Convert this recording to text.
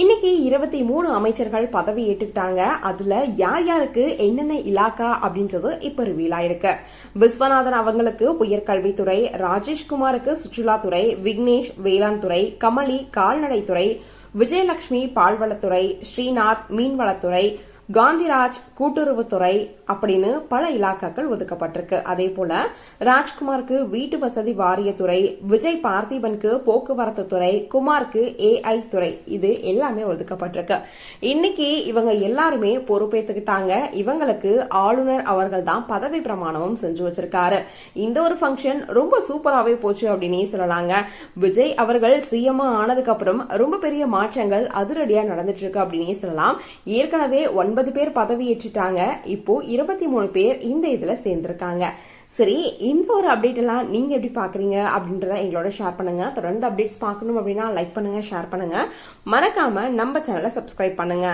இன்னைக்கு 23 அமைச்சர்கள் பதவி ஏற்றுக்கிட்டாங்க. அதுல யார் யாருக்கு என்னென்ன இலாக்கா அப்படின்றது இப்ப ரிவீல் ஆயிருக்கு. விஸ்வநாதன் அவங்களுக்கு உயர்கல்வித்துறை, ராஜேஷ்குமாருக்கு சுற்றுலாத்துறை, விக்னேஷ் வேளாண் துறை, கமலி கால்நடைத்துறை, விஜயலட்சுமி பால்வளத்துறை, ஸ்ரீநாத் மீன்வளத்துறை, காந்திராஜ் கூட்டுறவுத்துறை அப்படின்னு பல இலாக்காக்கள் ஒதுக்கப்பட்டிருக்கு. அதே போல ராஜ்குமாருக்கு வீட்டு வசதி வாரியத்துறை, விஜய் பார்த்திபனுக்கு போக்குவரத்து துறை, குமாருக்கு AI துறை, இது எல்லாமே ஒதுக்கப்பட்டிருக்கு. இன்னைக்கு இவங்க எல்லாருமே பொறுப்பேற்றுக்கிட்டாங்க. இவங்களுக்கு ஆளுநர் அவர்கள் தான் பதவி பிரமாணமும் செஞ்சு வச்சிருக்காரு. இந்த ஒரு ஃபங்க்ஷன் ரொம்ப சூப்பராகவே போச்சு அப்படின்னு சொல்லலாங்க. விஜய் அவர்கள் சிஎம் ஆனதுக்கு அப்புறம் ரொம்ப பெரிய மாற்றங்கள் அதிரடியா நடந்துட்டு இருக்கு அப்படின்னு சொல்லலாம். ஏற்கனவே 9 பேர் பதவி ஏற்றிட்டாங்க. இப்போ 23 பேர் இந்த இதுல சேர்ந்திருக்காங்க. சரி, இந்த ஒரு அப்டேட் எல்லாம் நீங்க எப்படி பாக்குறீங்க அப்படின்றத எங்களோட ஷேர் பண்ணுங்க. தொடர்ந்து அப்டேட்ஸ் பார்க்கணும் அப்படின்னா லைக் பண்ணுங்க, ஷேர் பண்ணுங்க, மறக்காம நம்ம சேனலை சப்ஸ்கிரைப் பண்ணுங்க.